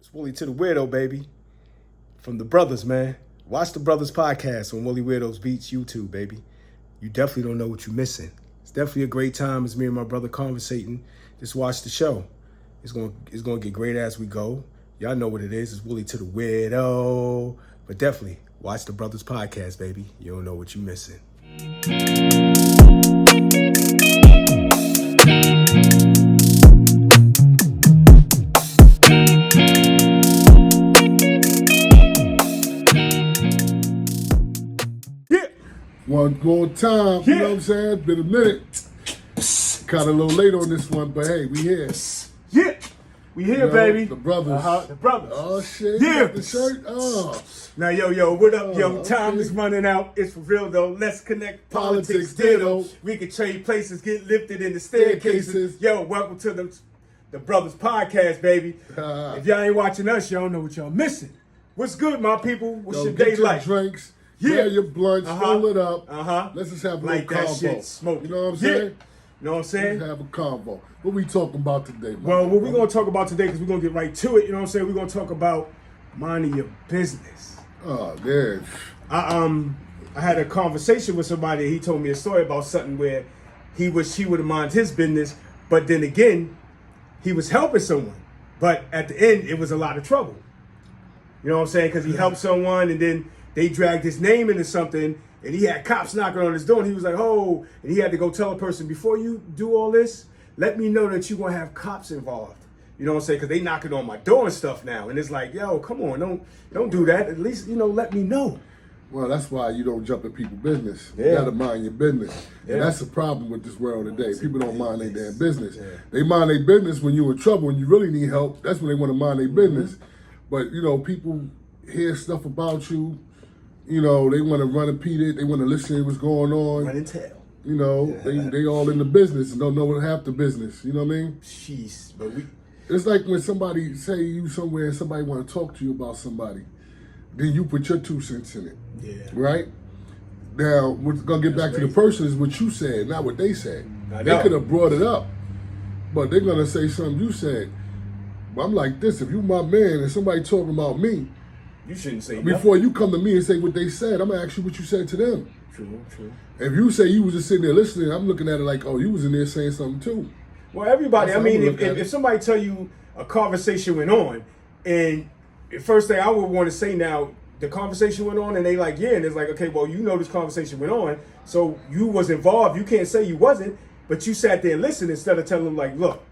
It's Willie to the Weirdo, baby. From the brothers, man. Watch the Brothers podcast on Willie Weirdo's Beats YouTube, baby. You definitely don't know what you're missing. It's definitely a great time as me and my brother conversating. Just watch the show. It's gonna get great as we go. Y'all know what it is. It's Willie to the Weirdo. But definitely watch the Brothers podcast, baby. You don't know what you're missing. One more time, you know what I'm saying? It's been a minute. Kind of a little late on this one, but hey, we here. Yeah, we here, baby. The brothers. The brothers. Oh shit! Yeah. You got the shirt. Oh. Now, yo, what up, yo? Oh, Time okay. is running out. It's for real, though. Let's connect. Politics Ditto. ditto. We can trade places, get lifted in the staircases. Staircases. Yo, welcome to the Brothers Podcast, baby. If y'all ain't watching us, y'all don't know what y'all missing. What's good, my people? What's Yo, your get day your like? drinks. Yeah. Grab your blunts. Roll it up. Let's just have a Like little that convo. shit, smoke. You know what I'm Yeah. saying? You know what I'm saying? Let's have a convo. What we talking about today, man? Well, what we're going to talk about today, because we're going to get right to it, you know what I'm saying? We're going to talk about minding your business. Oh, there. I had a conversation with somebody. He told me a story about something where he would have minded his business, but then again, he was helping someone. But at the end, it was a lot of trouble. You know what I'm saying? Because he helped someone, and then they dragged his name into something, and he had cops knocking on his door, and he was like, oh, and he had to go tell a person, before you do all this, let me know that you're going to have cops involved. You know what I'm saying? Because they knocking on my door and stuff now. And it's like, yo, come on, don't do that. At least, let me know. Well, that's why you don't jump in people's business. Yeah. You gotta mind your business. Yeah. And that's the problem with this world today. People don't mind their damn business. Yeah. They mind their business when you're in trouble, when you really need help. That's when they want to mind their business. But, people hear stuff about you. They want to run and repeat it. They want to listen to what's going on. Run and tell. They all in the business and don't know what half the business. You know what I mean? Jeez, but It's like when somebody say you somewhere and somebody want to talk to you about somebody. Then you put your 2 cents in it. Yeah. Right? Now, what's going to get back to the person is what you said, not what they said. I They know. could have brought it up, but they're going to say something you said. But I'm like this, if you my man and somebody talking about me, you shouldn't say before you come to me and say what they said, I'm going to ask you what you said to them. True. If you say you was just sitting there listening, I'm looking at it like, oh, you was in there saying something too. Well, everybody, That's I how I'm mean, gonna look at if it. somebody tell you a conversation went on, and the first thing I would want to say now, the conversation went on, and they like, yeah, and it's like, okay, well, this conversation went on, so you was involved. You can't say you wasn't, but you sat there and listened instead of telling them, like, look,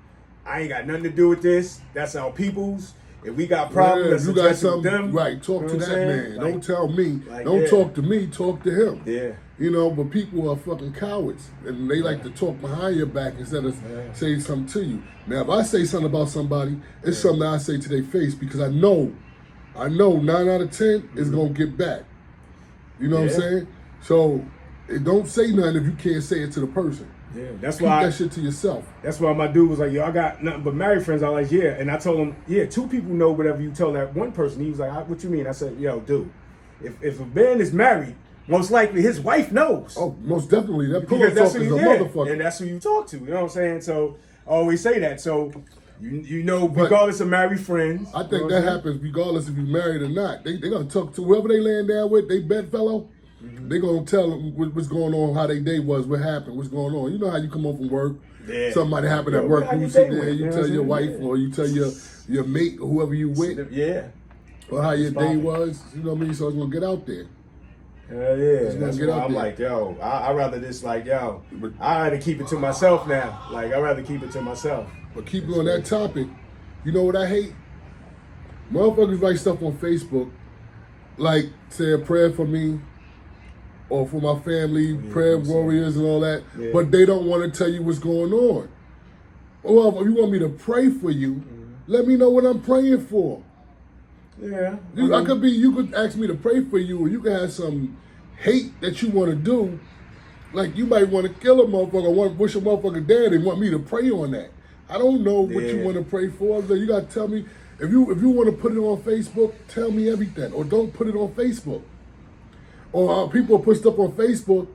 I ain't got nothing to do with this. That's our people's. If we got problems, let's you got address it with something, them. right, talk You to know that what I'm man. saying? Don't tell me. like, Don't yeah. talk to me, talk to him. Yeah. But people are fucking cowards, and they like to talk behind your back instead of saying something to you. Now, if I say something about somebody, it's something I say to their face because I know 9 out of 10 is gonna get back. You know what I'm Yeah. saying? So, don't say nothing if you can't say it to the person. Yeah, that's Keep why. that shit to yourself. That's why my dude was like, yo, I got nothing but married friends. I was like, yeah. And I told him, yeah, 2 people know whatever you tell that one person. He was like, what you mean? I said, yo, dude, if a man is married, most likely his wife knows. Oh, most definitely. That pillow Because that's talk who is a you motherfucker. and that's who you talk to. You know what I'm saying? So I always say that. So regardless of married friends. I you think know what that I'm saying? happens regardless if you're married or not. They gonna talk to whoever they laying down with, they bedfellow. They gonna tell them what's going on, how their day was, what happened, what's going on. You know how you come home from work, Yeah. somebody happened Yo, at work, how you your sit day there, went, you you know tell what your I'm wife saying? or you tell your mate or whoever you with, Yeah. or how your day Spot. was. You know what I mean? So it's gonna get out there. Hell yeah. gonna That's get why out I'm there. like, yo, I rather just like, yo, I rather keep it to myself now. Like, I rather keep it to myself. But keep on that topic. You know what I hate? Motherfuckers write stuff on Facebook, like say a prayer for me or for my family, prayer warriors and all that, Yeah. but they don't want to tell you what's going on. Well, if you want me to pray for you, let me know what I'm praying for. Yeah. You could ask me to pray for you, or you could have some hate that you want to do. Like you might want to kill a motherfucker, want to push a motherfucker dead, and want me to pray on that. I don't know what you Yeah. want to pray for. So you got to tell me if you want to put it on Facebook. Tell me everything, or don't put it on Facebook. Or people put stuff on Facebook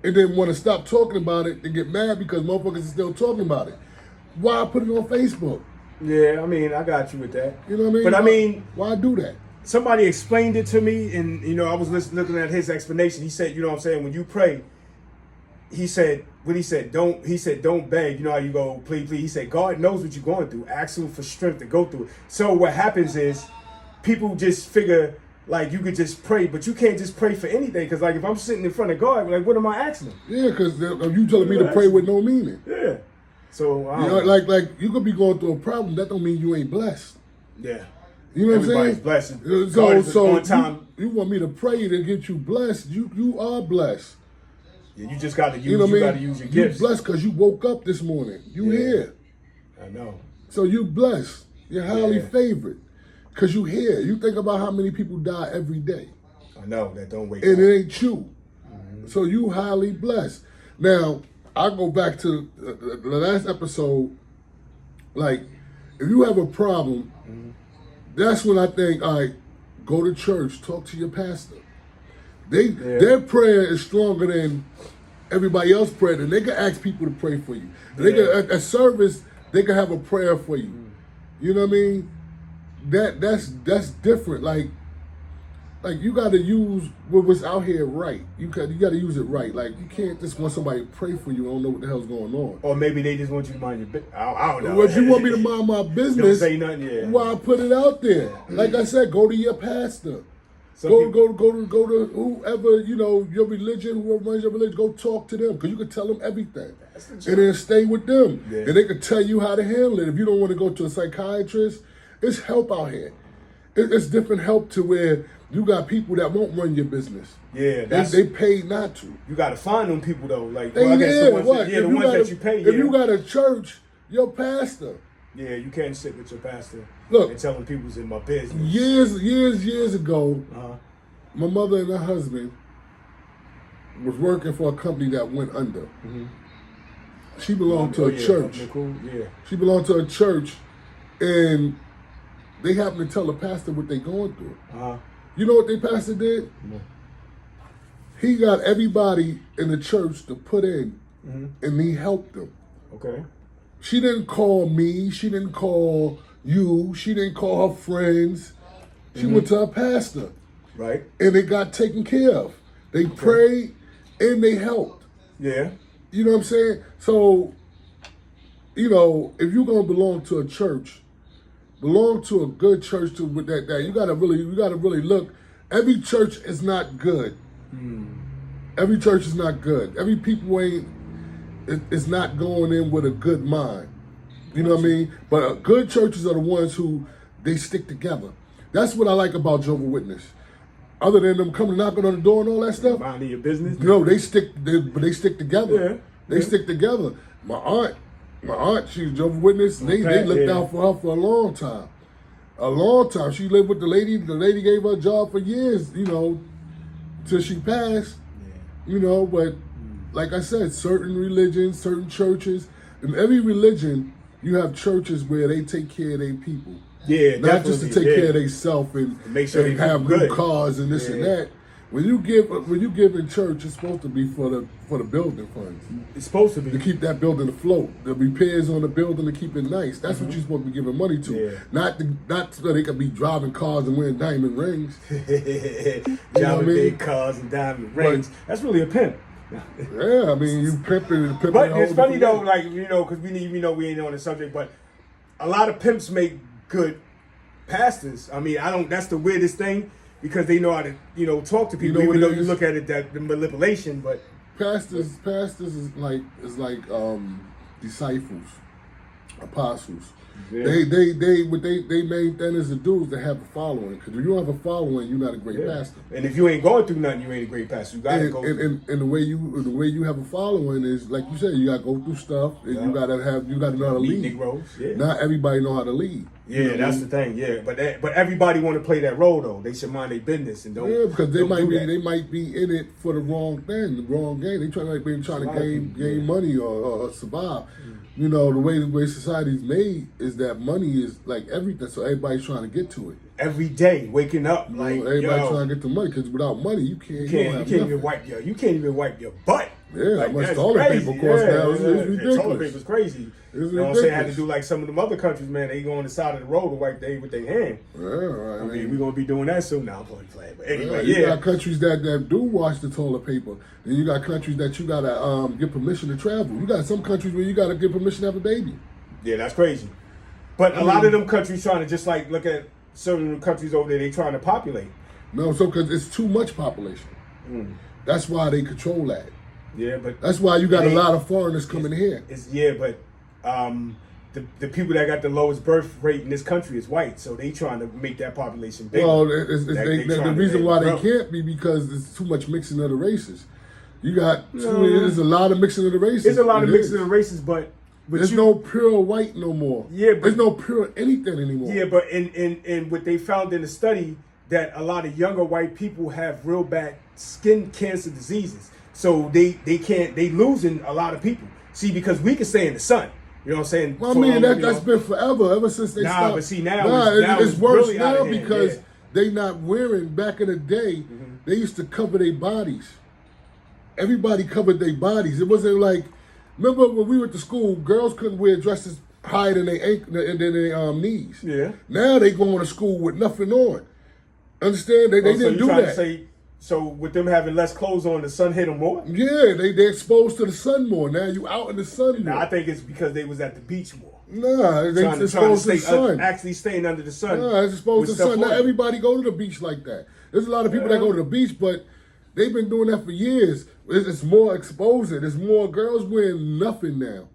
and then want to stop talking about it and get mad because motherfuckers are still talking about it. Why put it on Facebook? Yeah, I mean, I got you with that. You know what I mean? But I mean, why do that? somebody explained it to me, and I was looking at his explanation. He said, you know what I'm saying, when you pray, he said, don't beg. You know how you go, please, please. He said, God knows what you're going through. Ask him for strength to go through it. So what happens is, people just figure like you could just pray, but you can't just pray for anything. Because like if I'm sitting in front of God, like what am I asking him? Yeah, because you telling me to pray with no meaning. Yeah. So you know, like you could be going through a problem. That don't mean you ain't blessed. Yeah. You know what I'm saying? Everybody's blessed. So you want me to pray to get you blessed? You are blessed. Yeah, you just got to use. You know what I mean? Got to use your gifts. You blessed because you woke up this morning. You here. I know. So you blessed. You're highly favored because you here. You think about how many people die every day. I know that don't wake and up. it ain't you. Mm-hmm. So you highly blessed. Now I go back to the last episode. Like, if you have a problem, that's when I think, all right, go to church, talk to your pastor. Their prayer is stronger than everybody else's prayer, and they can ask people to pray for you. They can, at service, they can have a prayer for you. You know what I mean? That's different. Like you got to use what's out here right. You got to use it right. Like you can't just want somebody to pray for you and don't know what the hell's going on. Or maybe they just want you to mind your business. I don't know. Well, if you want me to mind my business, don't say nothing. Why I put it out there? Like I said, go to your pastor. Go to whoever, your religion, whoever runs your religion, go talk to them because you can tell them everything. And then stay with them. Yeah. And they can tell you how to handle it. If you don't want to go to a psychiatrist, it's help out here. It's different help to where you got people that won't run your business. Yeah. They paid not to. You got to find them people though. Like, the ones that you pay. If you got a church, your pastor. Yeah, you can't sit with your pastor. Look, and telling people's in my business. Years ago, my mother and her husband was working for a company that went under. Mm-hmm. She belonged to a church. Yeah. She belonged to a church, and they happened to tell the pastor what they going through. You know what their pastor did? Mm-hmm. He got everybody in the church to put in, and he helped them. Okay. She didn't call me. She didn't call you. She didn't call her friends. She went to her pastor. Right. And it got taken care of. They prayed and they helped. Yeah. You know what I'm saying? So, if you're gonna belong to a church, belong to a good church too with that. You gotta really look. Every church is not good. Every church is not good. Every people is not going in with a good mind. You know what I mean? But good churches are the ones who they stick together. That's what I like about Jehovah's Witness. Other than them coming knocking on the door and all that stuff. Minding your business. No, they stick together. Yeah. They stick together. My aunt, she's Jehovah's Witness. They looked out for her for a long time. A long time. She lived with the lady. The lady gave her a job for years, till she passed. Yeah. But like I said, certain religions, certain churches, in every religion, you have churches where they take care of their people. Yeah, not just to take care of themselves and make sure they have good cars and this and that. When you give in church, it's supposed to be for the building funds. It's supposed to be to keep that building afloat. The repairs on the building to keep it nice. That's what you're supposed to be giving money to. Yeah. Not so they could be driving cars and wearing diamond rings. Driving big cars and diamond rings. That's really a pimp. Yeah, I mean you pimping. But it's funny though, like because we ain't on the subject, but a lot of pimps make good pastors. I mean, that's the weirdest thing because they know how to, talk to people, even though you look at it that the manipulation, but pastors is like disciples, apostles. Yeah. They main thing is to do is to have a following. Because if you don't have a following, you're not a great pastor. And if you ain't going through nothing, you ain't a great pastor. You gotta go. And the way you have a following is like you said, you gotta go through stuff, and you gotta know how to lead. Negroes. Yeah. Not everybody know how to lead. Yeah, that's the thing. Yeah, but everybody want to play that role though. They should mind their business and don't. Yeah, because they might be in it for the wrong thing, the wrong game. They trying to gain money or survive. The way society's made is that money is like everything, so everybody's trying to get to it. Every day, waking up everybody's trying to get the money because without money you can't even wipe your butt. Yeah, how much that's toilet crazy. paper costs now? It's Toilet ridiculous. paper's crazy. It's You know what I'm saying? I had to ridiculous. do like some of them other countries, man. They go on the side of the road to wipe with their hand. Yeah, right. I mean, we're gonna be doing that soon now. I'm playing flag. But anyway, You got countries that do wash the toilet paper. Then you got countries that you gotta get permission to travel. You got some countries where you gotta get permission to have a baby. Yeah, that's crazy. But a lot of them countries trying to just like look at certain countries over there. They trying to populate. No, so because it's too much population. That's why they control that. Yeah, but That's why you got a lot of foreigners coming here. But the people that got the lowest birth rate in this country is white, so they trying to make that population bigger. Well, They the trying to reason make why it they grow. can't be because there's too much mixing of the races. You got there's a lot of mixing of the races. There's a lot of It mixing is. of races, but There's no pure white no more. Yeah, but- there's no pure anything anymore. Yeah, but in what they found in the study that a lot of younger white people have real bad skin cancer diseases. So they losing a lot of people. See, because we can stay in the sun. You know what I'm saying? Well, I For mean, long, that's been forever, ever since they Nah, stopped. but see, now it's it's worse really out now of hand, because yeah. they not wearing, back in the day, they used to cover their bodies. Everybody covered their bodies. It wasn't like, remember when we went to school, girls couldn't wear dresses higher than their ankle and then their knees. Yeah. Now they going to school with nothing on. Understand? They So didn't you do trying that. to say, so with them having less clothes on, the sun hit them more? Yeah, they're exposed to the sun more. Now you out in the sun more. Now I think it's because they was at the beach more. Nah, they Trying to exposed to the stay sun. actually staying under the sun. Nah, it's exposed with to the sun. stuff Not on. everybody go to the beach like that. There's a lot of people that go to the beach, but they've been doing that for years. It's more exposure. There's more girls wearing nothing now.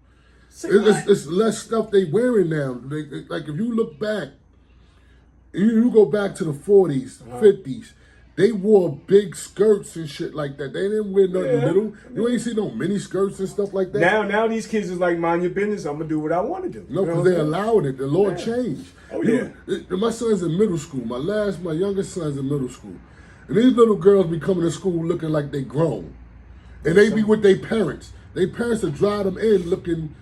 It's less stuff they wearing now. Like if you look back, you go back to the 40s, 50s, they wore big skirts and shit like that. They didn't wear nothing in the middle. You ain't see no mini skirts and stuff like that. Now these kids is like, mind your business. I'm gonna do what I want to do. No, You know because what they I'm saying? allowed it. The Lord changed. Oh, My son's in middle school. My youngest son's in middle school. And these little girls be coming to school looking like they grown. And they be with their parents. Their parents will drive them in looking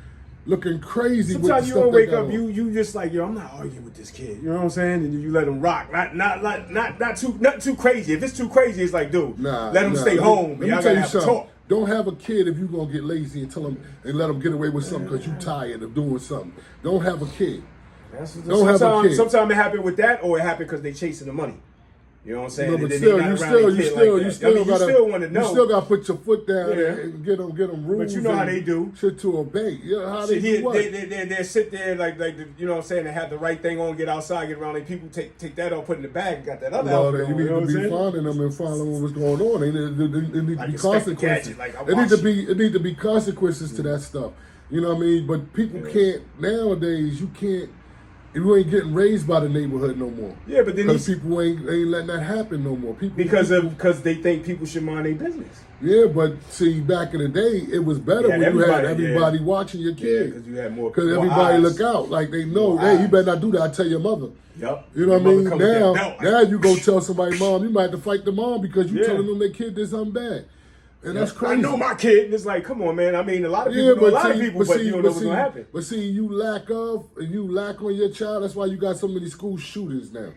crazy with the Sometimes you stuff don't they wake got up, on. you just like, yo, I'm not arguing with this kid. You know what I'm saying? And you let him rock. Not too crazy. If it's too crazy, it's like, dude, let him stay home. Let me Y'all tell gotta you have a something. talk. Don't have a kid if you're going to get lazy and let them get away with something because you tired of doing something. Don't have a kid. Don't have a kid. Sometimes it happened with that, or it happened because they chasing the money. You know what I'm saying? No, but And then still, they not you around their kid like that. you still want to know. You still got to put your foot down Yeah. and get them rules. But you know how and they do. Shit to obey. Yeah, how See, they do what? they sit there like you know what I'm saying, they have the right thing on, get outside, get around. Like people take that off, put it in the bag, got that other Well, outfit then you on, need you know to what I'm be saying? finding them and following what's going on. There need to Like be a spec consequences. gadget, like I It need to watch be it need to be consequences to that stuff. You know what I mean? But people can't nowadays. You can't. You ain't getting raised by the neighborhood no more. Yeah, but then Because people ain't letting that happen no more. People because they think people should mind their business. Yeah, but see, back in the day, it was better Yeah, when you had everybody, everybody watching your Yeah, kid. because you had more. Because more everybody eyes. look out. Like they know, More hey, you eyes. better not do that. I tell your mother. Yup. You know what I Your mean? mother come with that Now, belt, like, now you go tell somebody, mom, you might have to fight the mom because you Yeah. telling them their kid did something bad. And that's I crazy. know my kid, and it's like, come on, man. I mean, a lot of people Yeah, know a lot of people, but see, you don't know what's gonna happen. But see, you lack on your child. That's why you got so many school shootings now.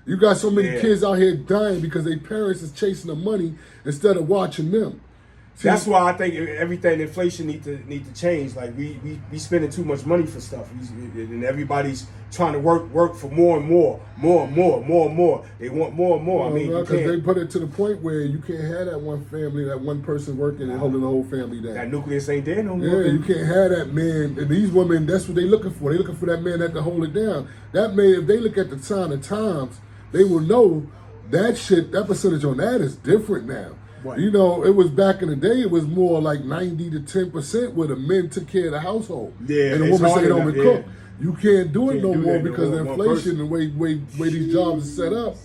You got so many Yeah. kids out here dying because their parents is chasing the money instead of watching them. See, That's why I think everything inflation need to change. Like we spending too much money for stuff, and everybody's trying to work for more and more. They want more and more. I mean, you because they can't. put it to the point where you can't have that one family, that one person working and holding the whole family down. That nucleus ain't there no more. Yeah, you baby. can't have that man. And these women, that's what they looking for. They looking for that man that can hold it down. That man, if they look at the sign of times, they will know that shit, that percentage on that is different now. Right. You know, it was back in the day, it was more like 90 to 10% where the men took care of the household. Yeah, and the it's woman stayed harder home and now, cook. yeah. You can't do it Can't no do more that no because more, of one inflation and way these jobs are set up.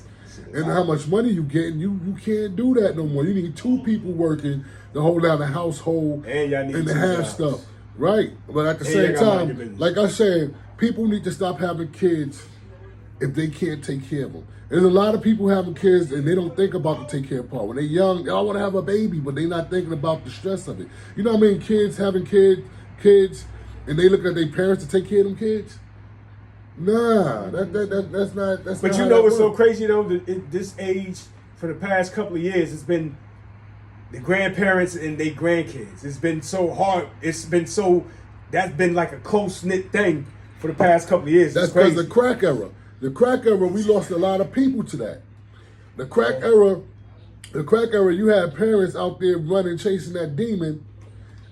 And how much money you getting, you can't do that no more. You need two people working to hold down the household And y'all need and to two have jobs. stuff. Right. But at the And same y'all gotta mind your time, business. like I said, people need to stop having kids if they can't take care of them. There's a lot of people having kids and they don't think about the take care part. When they're young, they all want to have a baby, but they're not thinking about the stress of it. You know what I mean? Kids having kids, and they look at their parents to take care of them kids. Nah, that's not. But not you how know that what's so works. crazy though? This age for the past couple of years, it's been the grandparents and their grandkids. It's been so hard. That's been like a close-knit thing for the past couple of years. That's because the crack era. The crack era, we lost a lot of people to that. The crack era, you had parents out there running, chasing that demon,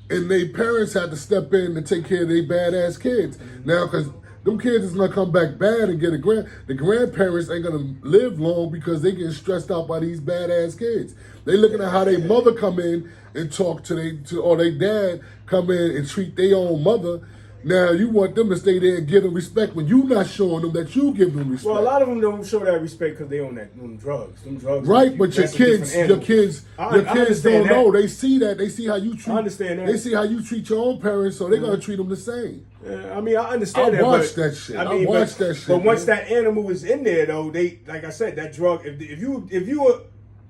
and their parents had to step in to take care of their badass kids. Now, because them kids is gonna come back bad and get the grandparents ain't gonna live long because they getting stressed out by these badass kids. They looking at how their mother come in and talk or their dad come in and treat their own mother. Now you want them to stay there and give them respect when you not showing them that you give them respect. Well, a lot of them don't show that respect because they on them drugs. Them drugs. Right, but your kids don't know. They see that. They see how you treat. I understand that. They see how you treat your own parents, so they're gonna treat them the same. I mean, I understand that. I watch that shit. I watch that shit. But once that animal is in there, though, they like I said, that drug. If you are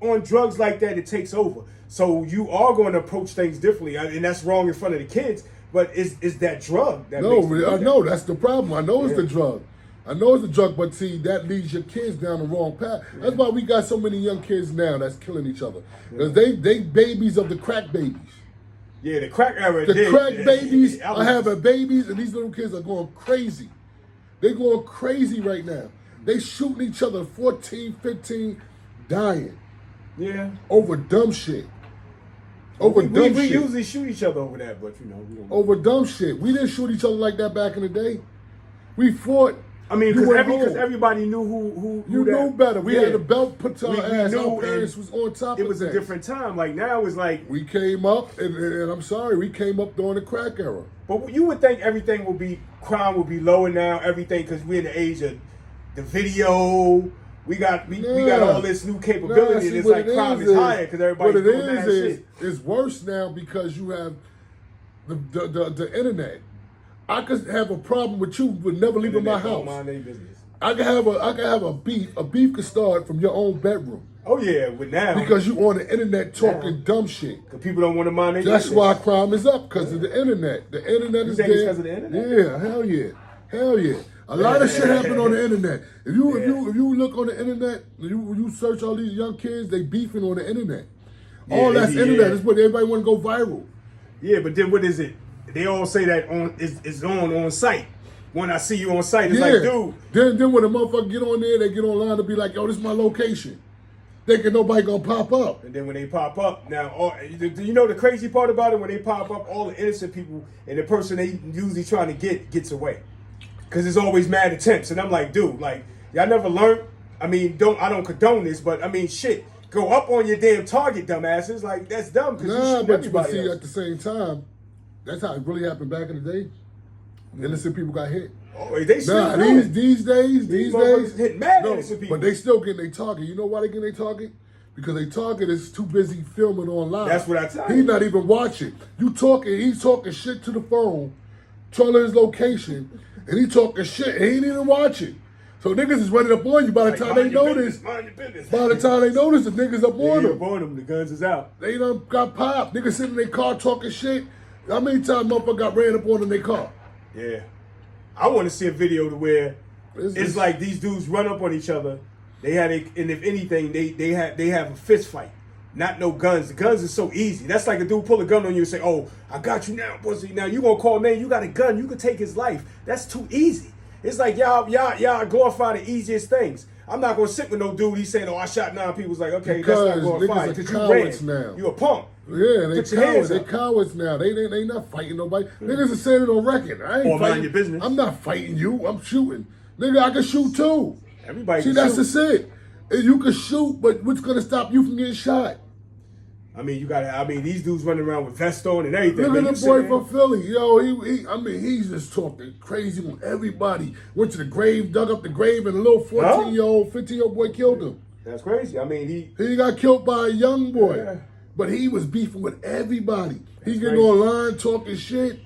on drugs like that, it takes over. So you are going to approach things differently, and that's wrong in front of the kids. But is that drug? That I know that's the problem. I know it's the drug. I know it's the drug, but see, that leads your kids down the wrong path. That's why we got so many young kids now that's killing each other. Because they babies of the crack babies. Yeah, the crack era. The crack babies are having babies, and these little kids are going crazy. They're going crazy right now. They shooting each other, 14, 15, dying. Yeah. Over dumb shit. We usually shoot each other over that, but we don't. Over dumb shit. We didn't shoot each other like that back in the day. We fought. I mean, because everybody knew who you knew better. We had a belt put to our ass. Our parents was on top of it. It was a different time. Like now it's like we came up, and I'm sorry, we came up during the crack era. But you would think crime would be lower now, everything, because we're in the age of the video. We got all this new capability, and it's like crime is higher because everybody's doing that shit. It's worse now because you have the internet. I could have a problem with you with never leaving my house. I could have a beef. A beef could start from your own bedroom. Oh yeah, but now because you on the internet talking dumb shit. Because people don't want to mind their business. That's why crime is up because of the internet. The internet is there. It's because of the internet? Yeah, hell yeah. A lot of shit happen on the internet. If you look on the internet, you search all these young kids, they beefing on the internet. All that's internet is what everybody want to go viral. Yeah, but then what is it? They all say that it's on site. When I see you on site, it's like, dude. Then when a motherfucker get on there, they get online to be like, yo, this is my location. Thinking nobody gonna pop up. And then when they pop up, now, do you know the crazy part about it? When they pop up, all the innocent people and the person they usually trying to get gets away. Because there's always mad attempts. And I'm like, dude, like, y'all never learned? I mean, I don't condone this, but I mean, shit. Go up on your damn target, dumbasses. Like, that's dumb. But see, at the same time, that's how it really happened back in the day. Innocent people got hit. Oh, they still these days hit mad innocent people. But they still getting their target. You know why they getting their target? Because their target is too busy filming online. That's what I tell you. He's not even watching. He's talking shit to the phone, telling his location, and he talking shit, and he ain't even watching. So niggas is running up on you by the time they notice. Mind your business. By the time they notice, the niggas up on them. Up on them. The guns is out. They done got popped. Niggas sitting in their car talking shit. How many times motherfucker got ran up on in their car? Yeah. I want to see a video to where it's like these dudes run up on each other. And if anything, they have a fist fight. Not no guns. The guns is so easy. That's like a dude pull a gun on you and say, "Oh, I got you now, pussy." Now you gonna call man? You got a gun? You could take his life. That's too easy. It's like y'all glorify the easiest things. I'm not gonna sit with no dude. He's saying, "Oh, I shot 9 people." It's like, okay, because that's not glorifying. Because you ran. Now. You a punk. Yeah, they cowards. They cowards now. They not fighting nobody. Niggas are saying it on record. I ain't fighting. Mind your business. I'm not fighting you. I'm shooting. Nigga, I can shoot too. Everybody. See, that's just it. You can shoot, but what's gonna stop you from getting shot? I mean, these dudes running around with vests on and everything. Look at the boy from Philly. Yo, he's just talking crazy on everybody. Went to the grave, dug up the grave, and a little 14-year-old, 15-year-old boy killed him. That's crazy. I mean, he got killed by a young boy. Yeah. But he was beefing with everybody. He's getting online talking shit,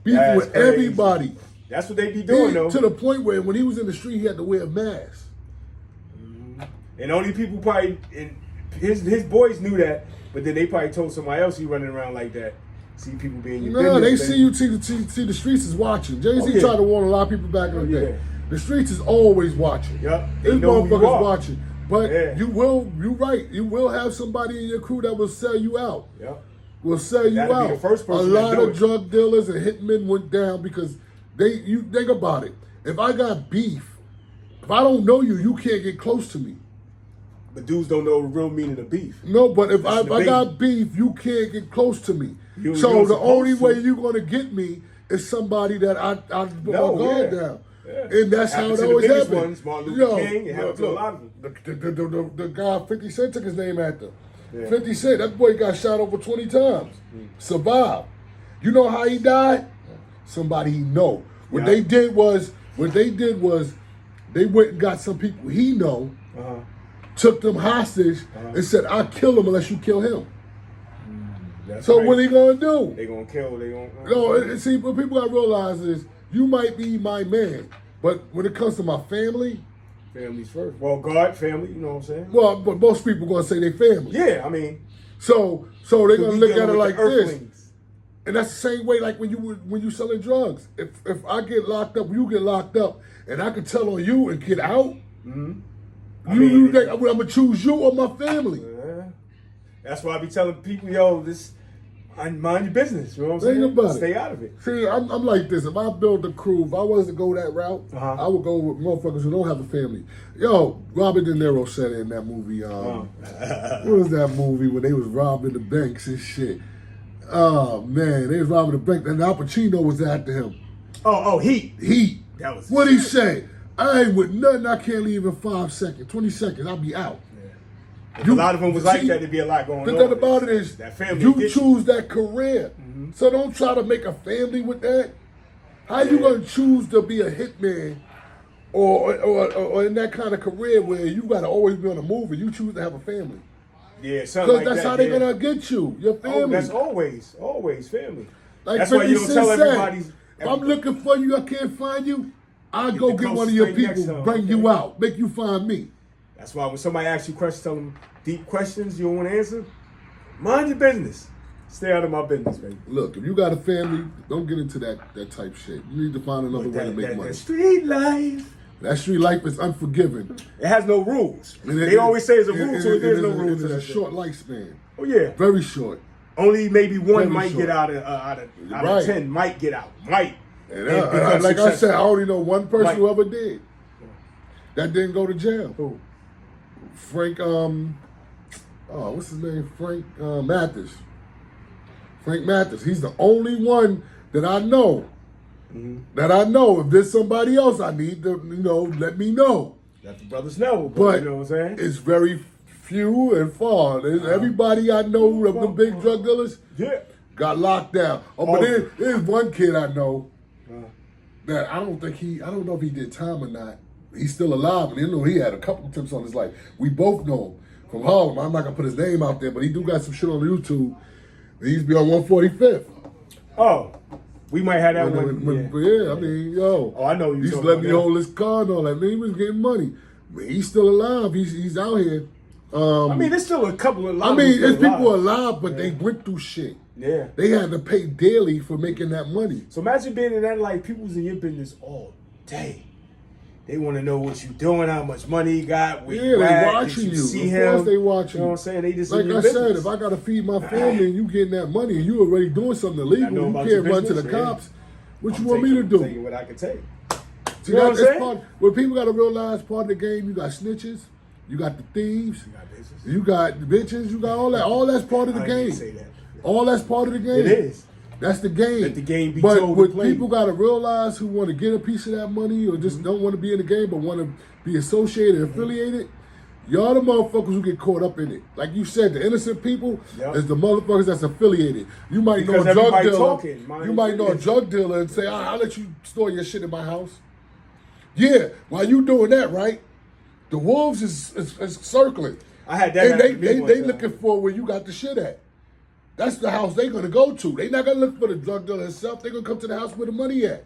beefing with everybody. That's what they be doing, though. To the point where when he was in the street, he had to wear a mask. And only people probably, his boys knew that, but then they probably told somebody else he running around like that. See people being your business. No, they see you. See the streets is watching. Jay-Z tried to warn a lot of people back in the day. The streets is always watching. Yep. These motherfuckers watching. But Yeah. you're right. You will have somebody in your crew that will sell you out. Yep. Will sell you That'll be out. the first A person lot that do of it. drug dealers and hitmen went down because you think about it. If I got beef, if I don't know you, you can't get close to me. But dudes don't know the real meaning of beef. No, but if That's the I bait. got beef, you can't get close to me. You So ain't the only supposed way to. you're gonna get me is somebody that I put my No, guard yeah. down. Yeah. And that's Happened how it to the always biggest happens. ones, Martin Luther King. It happened to a lot of them. The guy 50 Cent took his name after. Yeah. 50 Cent, that boy got shot over 20 times. Survived. You know how he died? Somebody he know. What Yeah. they did was they went and got some people he know, Uh-huh. took them hostage, and said, "I'll kill him unless you kill him." That's So right. what he gonna do? They gonna kill. They gonna. See, what people gotta realize is you might be my man, but when it comes to my family, Families first. Well, God, family. You know what I'm saying? well, but most people gonna say they family. Yeah, I mean, So they're we gonna look at dealing it with like the this, earthlings. and that's the same way like when you selling drugs. If I get locked up, you get locked up, and I can tell on you and get out. I You mean, think I'm gonna choose you or my family? Yeah. That's why I be telling people, yo, mind your business. You know what I'm Think saying? about it. Stay out of it. See, I'm like this. If I build a crew, if I was to go that route, Uh-huh. I would go with motherfuckers who don't have a family. Yo, Robert De Niro said it in that movie. What was that movie when they was robbing the banks and shit? Oh man, they was robbing the bank, and Al Pacino was after him. Oh, Heat. Heat. That was What he say? I ain't with nothing. I can't leave in 5 seconds, 20 seconds. I'll be out. If a lot of them was like see, that, there'd be a lot going the on. thing about it is, that family. you gets choose that career. So don't try to make a family with that. How you gonna choose to be a hitman or in that kind of career where you gotta always be on the move and you choose to have a family? Yeah, something Because like that's that. how they're yeah. gonna get you, your family. Oh, that's always family. Like That's why you don't 50 tell Cent said, everybody's. if I'm looking for you, I can't find you. I'll go the get one of closest your thing next people, time, bring you okay? out, make you find me. That's why when somebody asks you questions, tell them deep questions you don't want to answer. Mind your business. Stay out of my business, baby. Look, if you got a family, don't get into that type shit. You need to find another way to make money. That street life. That street life is unforgiving. It has no rules. And They always say there's a rule and- to it. and There's no it's a- rule to It's that a shit. short lifespan. Oh yeah. Very short. Only maybe one Very might short. get out of Right. 10 might get out. Might. And become like I said, I successful. only know one person Right. who ever did. That didn't go to jail. Who? Frank, what's his name? Frank Mathis. Frank Mathis. He's the only one that I know. That I know. If there's somebody else I need to, let me know. Let the brothers know. But you know what I'm saying? it's very few and far. Everybody I know of the big drug dealers Yeah. got locked down. Oh, but there's one kid I know that I don't know if he did time or not. He's still alive, and he had a couple tips on his life. We both know him from Harlem. I'm not gonna put his name out there, but he do got some shit on YouTube. He used to be on 145th. Oh. We might have that one. Yeah, I mean, yo. Oh, I know you He used to talking let about me that. hold his car and all that. Man, he was getting money. Man, he's still alive. He's out here. I mean, there's still a couple of. There's people alive, but they went through shit. Yeah. They had to pay daily for making that money. So imagine being in that life. People's in your business all day. They want to know what you doing, how much money you got, where Yeah, you they at, watching did you. see Of him. course they watching You know what you. I'm saying? They just Like in your I business. said, if I gotta feed my family and you getting that money and you already doing something illegal, know you about can't your run to the business, yeah. cops. What I'm you want me to taking do? what I can take. See, You know what I'm that's saying? what people gotta realize. Part of the game, you got snitches, you got the thieves, You got business. you got the bitches, you got all that. All that's part of the I ain't game. gonna say that. All that's part of the game. It is. That's the game. Let the game be but told what and played. people got to realize who want to get a piece of that money or just don't want to be in the game but want to be associated and affiliated, y'all the motherfuckers who get caught up in it. Like you said, the innocent people is the motherfuckers that's affiliated. You might Because know a drug everybody dealer. talking, You might know a drug dealer and say, I'll let you store your shit in my house. Yeah, while you doing that, right? The wolves is circling. I had that. And happen to me one they time. looking for where you got the shit at. That's the house they gonna go to. They not gonna look for the drug dealer himself. They gonna come to the house where the money at.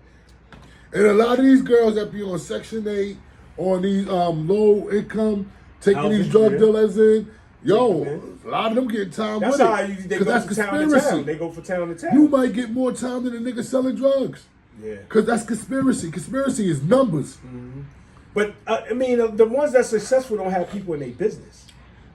And a lot of these girls that be on Section 8, on these low income, taking Housing, these drug yeah. dealers in, yo, Taking a lot of them getting time That's with how it. they 'Cause go that's from town to conspiracy. town. They go from town to town. You might get more time than a nigga selling drugs. Yeah. Cause that's conspiracy. Conspiracy is numbers. But I mean, the ones that's successful don't have people in their business.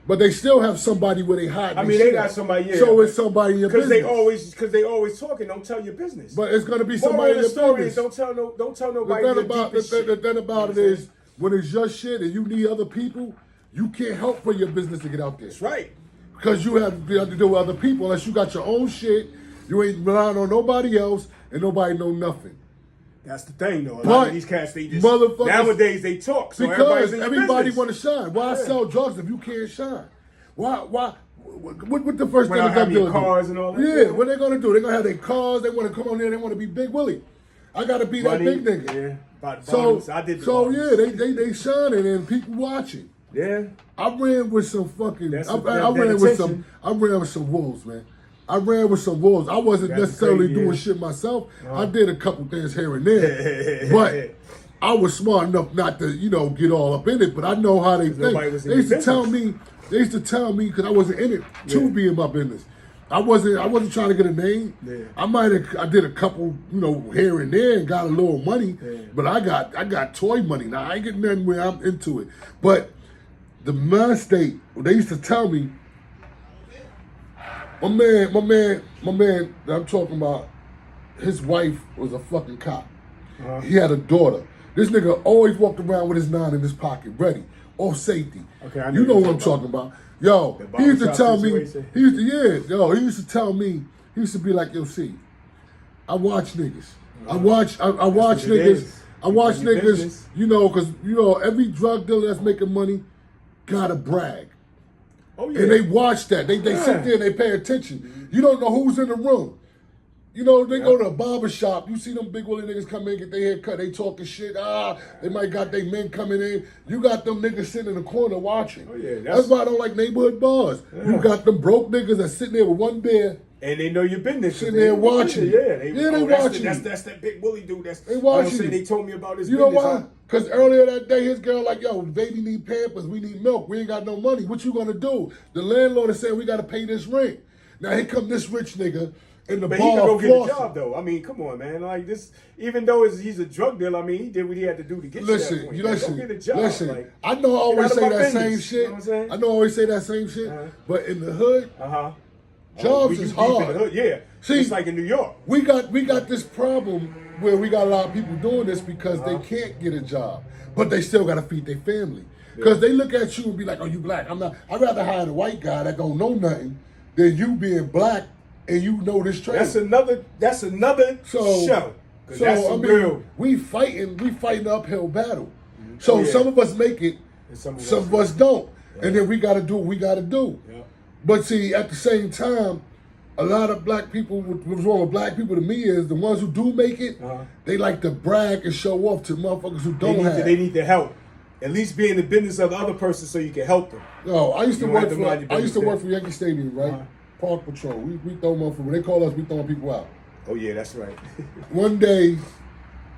But they still have somebody where they hide. I mean, they got somebody. Yeah, so it's somebody in your business. Because they always talking. Don't tell your business. But it's gonna be somebody in your business. Don't tell nobody. The thing about it is, when it's your shit and you need other people, you can't help for your business to get out there. That's right. Because you have to deal with other people. Unless you got your own shit, you ain't relying on nobody else, and nobody know nothing. That's the thing, though. A lot of these cats, they just nowadays they talk. So because everybody want to shine. Why sell drugs if you can't shine? Why? What the first thing they're they're gonna do? Cars and all that. Yeah, what they gonna do? They're gonna have their cars. They want to come on there. They want to be Big Willie. I gotta be that big nigga. Yeah. So I did. They shining and people watching. Yeah. I ran with some fucking. I ran with some wolves, man. I ran with some wolves. I wasn't necessarily doing shit myself. I did a couple things here and there, but I was smart enough not to, get all up in it. But I know how they think. They used to tell me because I wasn't in it to be in my business. I wasn't trying to get a name. Yeah. I did a couple, here and there and got a little money. Yeah. But I got toy money now. I ain't getting nothing where I'm into it. But the mind state, they used to tell me. My man that I'm talking about, his wife was a fucking cop. Uh-huh. He had a daughter. This nigga always walked around with his 9 in his pocket, ready, off safety. Okay, I know what I'm talking about. Yo, he used to tell me, he used to tell me, he used to be like, yo, see, I watch niggas. I watch niggas. I watch niggas, because, every drug dealer that's making money gotta brag. Oh, yeah. And they watch that. They sit there and they pay attention. Mm-hmm. You don't know who's in the room. They go to a barber shop. You see them Big Willie niggas come in, get their hair cut. They talking shit. They might got their men coming in. You got them niggas sitting in the corner watching. Oh, yeah. That's why I don't like neighborhood bars. Yeah. You got them broke niggas that sitting there with one beer. And they know your business. Sitting there watching. They watching. That's that Big Willie dude. They watching. They told me about his business. You know why? Because earlier that day, his girl like, yo, baby need Pampers. We need milk. We ain't got no money. What you going to do? The landlord is saying we got to pay this rent. Now, here come this rich nigga in the bar. But he can go get a job, though. I mean, come on, man. Like this, even though he's a drug dealer, I mean, he did what he had to do to get to that point. Listen, go get a job. Listen. I know I always say that same shit. You know what I'm saying? I know I always say that same shit. But in the hood, jobs is hard. Yeah. See, it's like in New York. We got this problem where we got a lot of people doing this because they can't get a job, but they still got to feed their family. Because they look at you and be like, "Oh, you black? I'm not." I'd rather hire a white guy that don't know nothing than you being black and you know this trade. That's another show. So real. We fighting uphill battle. Mm-hmm. So some of us make it, and some of us don't, and then we got to do what we got to do. Yeah. But see, at the same time, a lot of black people, what's wrong with black people to me is the ones who do make it, they like to brag and show off to motherfuckers who don't have. They need the help. At least be in the business of the other person so you can help them. No, I used to work for Yankee Stadium, right? Park Patrol. We throw motherfuckers. When they call us, we throwing people out. Oh yeah, that's right. One day,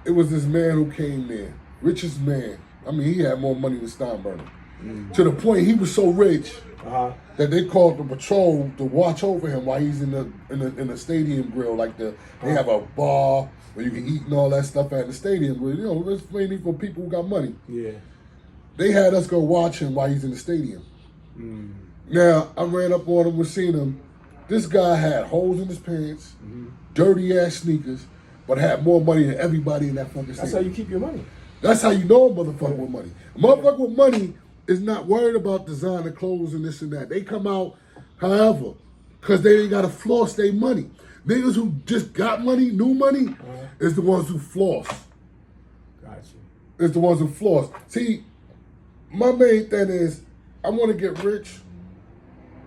it was this man who came there, richest man. I mean, he had more money than Steinbrenner. Mm-hmm. To the point he was so rich that they called the patrol to watch over him while he's in the stadium grill. Like they have a bar where you can eat and all that stuff at the stadium. Where it's mainly for people who got money. Yeah. They had us go watch him while he's in the stadium. Mm. Now I ran up on him, we seen him. This guy had holes in his pants, dirty ass sneakers, but had more money than everybody in that fucking stadium. That's how you keep your money. That's how you know a motherfucker with money. A motherfucker with money is not worried about designer clothes and this and that. They come out however, because they ain't got to floss their money. Niggas who just got money, new money, is the ones who floss. Gotcha. Is the ones who floss. See, my main thing is I want to get rich,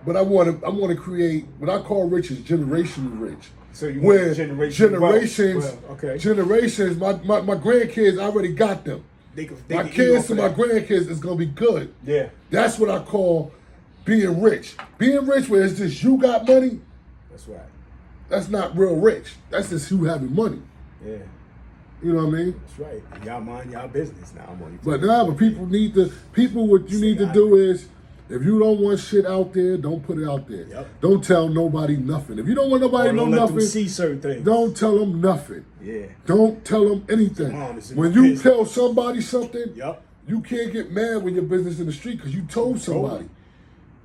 but I want to create what I call rich is generational rich. So you want generations? Generations. My grandkids, I already got them. My kids and my grandkids is gonna be good. Yeah. That's what I call being rich. Being rich where it's just you got money. That's right. That's not real rich. That's just you having money. Yeah. You know what I mean? That's right. Y'all mind y'all business now. But what you need to do is, if you don't want shit out there, don't put it out there. Yep. Don't tell nobody nothing. If you don't want nobody to know nothing, see certain things. Don't tell them nothing. Yeah. Don't tell them anything. When you tell somebody something, You can't get mad when your business in the street because you told somebody.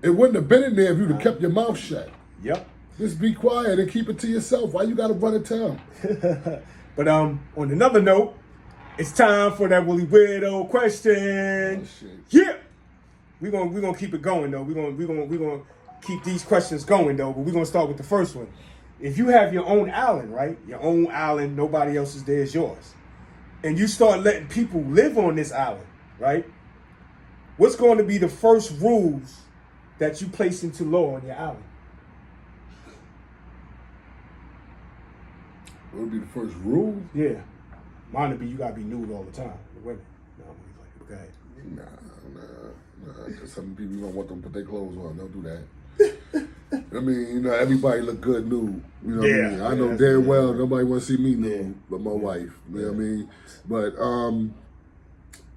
It wouldn't have been in there if you'd have kept your mouth shut. Yep. Just be quiet and keep it to yourself. Why you got to run a town? But on another note, it's time for that Willie Weirdo question. Oh, shit. Yeah. We're gonna keep it going though. We're gonna keep these questions going though, but we're gonna start with the first one. If you have your own island, right? Your own island, nobody else is there, it's yours. And you start letting people live on this island, right? What's going to be the first rules that you place into law on your island? What would be the first rule? Yeah. Mine would be you gotta be nude all the time with women. No, I'm gonna play. Nah. Because some people don't want them to put their clothes on. Don't do that. I mean, everybody look good nude. You know what I mean? I know damn well nobody want to see me nude but my wife. You know what I mean? But,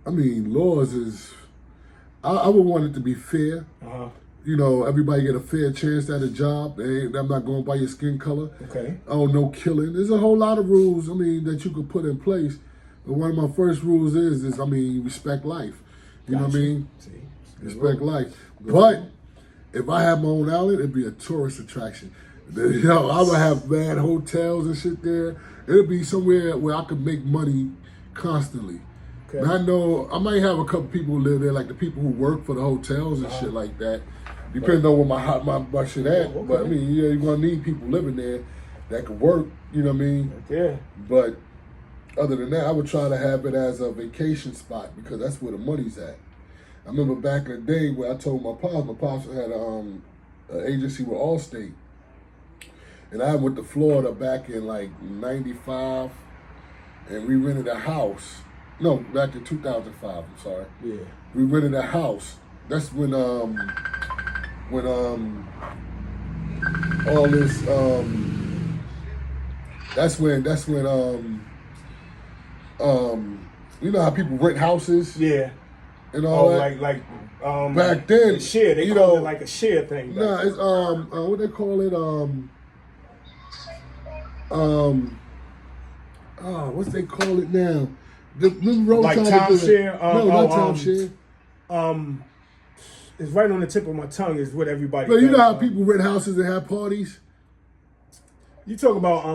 I mean, laws is, I would want it to be fair. You know, everybody get a fair chance at a job. I'm not going by your skin color. Okay. Oh, no killing. There's a whole lot of rules, I mean, that you could put in place. But one of my first rules is I mean, respect life. You know what I mean? See? Respect life. But if I had my own island, it'd be a tourist attraction. You know, I would have mad hotels and shit there. It'd be somewhere where I could make money constantly. Okay. And I know I might have a couple people who live there, like the people who work for the hotels and shit like that. Depending on where my shit at. Okay. But I mean, yeah, you're gonna need people living there that can work, you know what I mean? Yeah. But other than that, I would try to have it as a vacation spot because that's where the money's at. I remember back in the day where I told my pops had an agency with Allstate. And I went to Florida back in like 95 and we rented a house. No, back in 2005, I'm sorry. Yeah. We rented a house. That's when all this that's when you know how people rent houses? Yeah. And all that. Like back then, share. They call it like a share thing. Nah, it's what they call it? What's they call it now? The road like timeshare. No, not timeshare. It's right on the tip of my tongue. Is what everybody. But you know how people rent houses and have parties? You talk about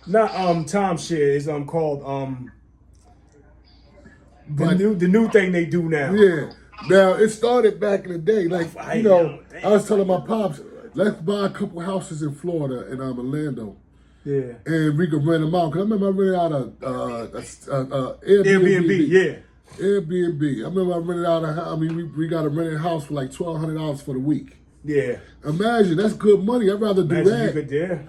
not timeshare. It's called the new thing they do now. Yeah. Now it started back in the day. Like I was telling my pops, let's buy a couple houses in Florida and Orlando. Yeah. And we could rent them out. Cause I remember I rented out a Airbnb. Yeah. Airbnb. I remember I rented out a house. I mean, we got a rented house for like $1,200 for the week. Yeah. Imagine, that's good money. I'd rather do that.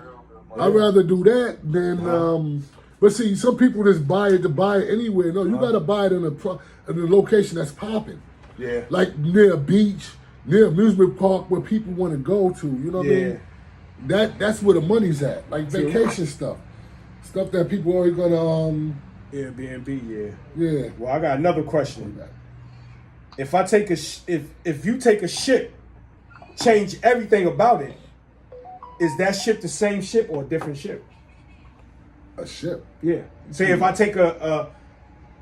I'd rather do that than, but see, some people just buy it to buy it anywhere. No, you got to buy it in a location that's popping. Yeah. Like near a beach, near amusement park where people want to go to. You know what I mean? That's where the money's at. Like vacation stuff. Stuff that people always gonna, Airbnb, yeah. Well, I got another question. If I take if you take a ship, change everything about it, is that ship the same ship or a different ship? A ship. Yeah. Say if I take a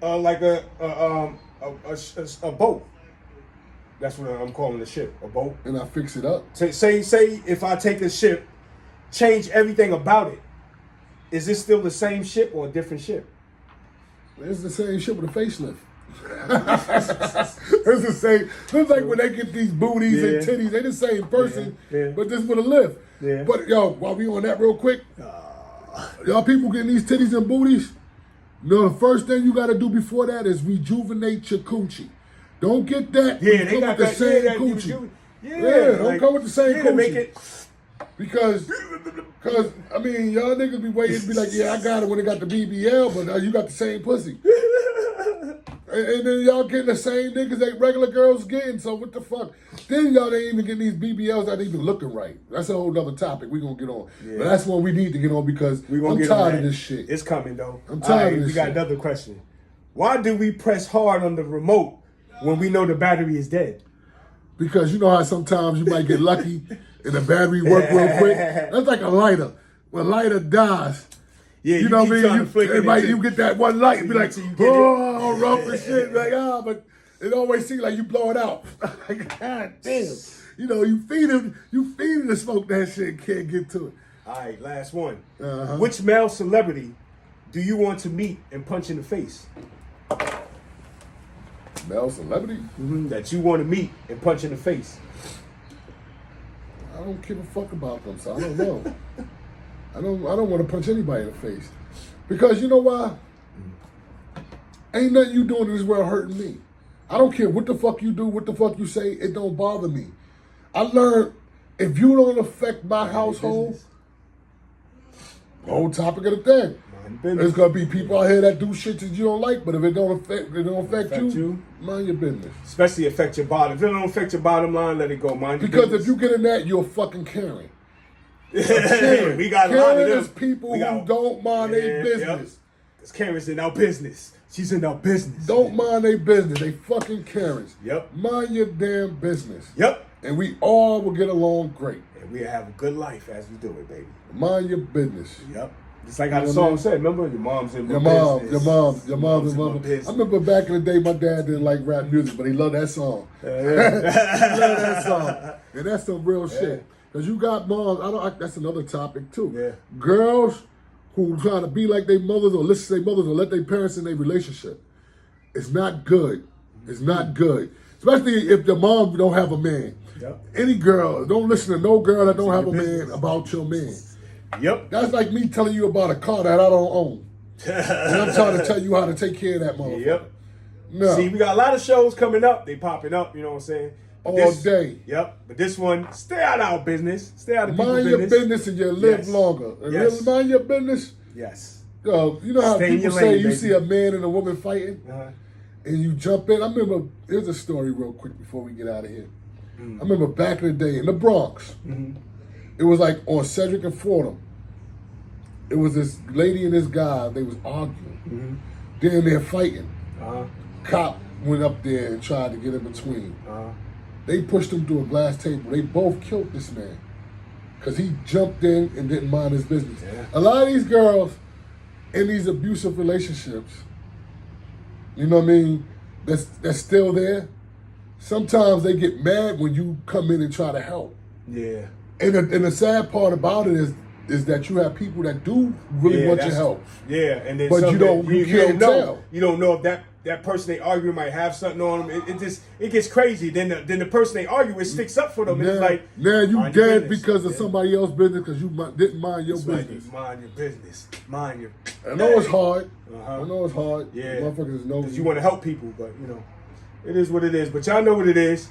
boat. That's what I'm calling a ship, a boat. And I fix it up. Say if I take a ship, change everything about it, is this still the same ship or a different ship? It's the same shit with a facelift. It's the same. It's like when they get these booties and titties, they the same person, but just with a lift. Yeah. But yo, while we on that real quick, y'all people getting these titties and booties, the first thing you got to do before that is rejuvenate your coochie. Don't get that. Yeah, they got the same coochie. Don't come with the same coochie. Make it. Because I mean, y'all niggas be waiting to be like, yeah, I got it when it got the BBL, but you got the same pussy. and then y'all getting the same niggas that regular girls getting, so what the fuck? Then y'all ain't even getting these BBLs that even looking right. That's a whole other topic we gonna get on. Yeah. But that's one we need to get on because I'm tired of this shit. It's coming though. I'm tired of this shit. We got another question. Why do we press hard on the remote when we know the battery is dead? Because you know how sometimes you might get lucky and the battery work real quick. That's like a lighter. When a lighter dies, Yeah, you know keep what I trying mean? to flick it Everybody, until- you get that one light and be like, until you get it. oh, rough and shit. Like, but it always seems like you blow it out. Like, God damn. You know, you feed him to smoke that shit and can't get to it. All right, last one. Uh-huh. Which male celebrity do you want to meet and punch in the face? Male celebrity? That you want to meet and punch in the face. I don't give a fuck about them, so I don't know. I don't want to punch anybody in the face. Because you know why? Ain't nothing you doing in this world hurting me. I don't care what the fuck you do, what the fuk you say, it don't bother me. I learned if you don't affect my household, whole topic of the thing. There's gonna be people out here that do shit that you don't like, but if it don't affect you, mind your business. Especially affect your bottom. If it don't affect your bottom line, let it go. Mind your Because business. if you get in that, you're fucking Karen. Karen. We got a lot of Karen them. is people who don't mind their business. Because Karen's in our business. She's in our business. Don't mind their business. They fucking Karens. Yep. Mind your damn business. Yep. And we all will get along great. And we have a good life as we do it, baby. Mind your business. Yep. Just like how the You know what I song mean? said. Remember? Your mom's in my Your business. mom's in in my my business. I remember back in the day, my dad didn't like rap music, but he loved that song. He loved that song. And that's some real shit. Because you got moms, that's another topic too. Yeah. Girls who try to be like their mothers or listen to their mothers or let their parents in their relationship. It's not good. It's not good. Especially if the mom don't have a man. Yep. Any girl, don't listen to no girl that don't have a man about your man. Yep. That's like me telling you about a car that I don't own. And I'm trying to tell you how to take care of that motherfucker. Yep. No. See, we got a lot of shows coming up. They popping up, you know what I'm saying? But All day. Yep. But this one, stay out of our business. Stay out of people's Mind your business. business and you live Yes. longer. And Yes. mind your business. Yes. You know how Stay in people your say lane, you baby. see a man and a woman fighting Uh-huh. and you jump in. I remember, here's a story real quick before we get out of here. I remember back in the day in the Bronx, it was like on Cedric and Fordham. It was this lady and this guy, they was arguing. Then they're fighting. Uh-huh. Cop went up there and tried to get in between. Uh-huh. They pushed him through a glass table. They both killed this man because he jumped in and didn't mind his business. Yeah. A lot of these girls in these abusive relationships, you know what I mean, that's still there. Sometimes they get mad when you come in and try to help. Yeah. And the sad part about it is that you have people that do really want your that's- help. Yeah, and then But some you that don't- you can't know. tell. You don't know if that person they argue might have something on them. It gets crazy. Then the person they argue with sticks up for them, and it's like now you mind your dead business. because of Yeah. somebody else's business because you didn't mind your That's right. business. Mind your business. Mind your. I know it's hard. Uh-huh. I know it's hard. Yeah. Motherfuckers know Because you want to help people, but you know, it is what it is. But y'all know what it is.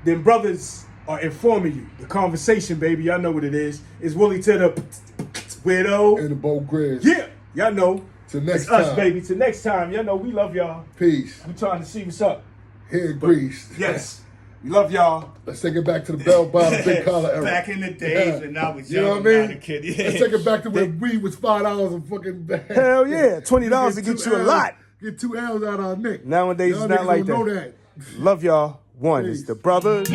Them brothers are informing you. The conversation, baby, y'all know what it is. It's Willie to the widow. and the Bo Grizz. Yeah, y'all know. Till next It's us, time. baby. Till next time, y'all know we love y'all. Peace. We trying to see what's up. Here in Greece. Yes, we love y'all. Let's take it back to the bell bottom big collar era. Back in the days when I was You know young, what I not mean? a kid. Yeah. Let's take it back to when weed was $5 a fucking bag. Hell yeah, $20 to get two you a L's- lot. Get 2 L's out of our neck. Nowadays, Y'all it's not niggas like don't that. know that. Love y'all. One is Peace. the brothers.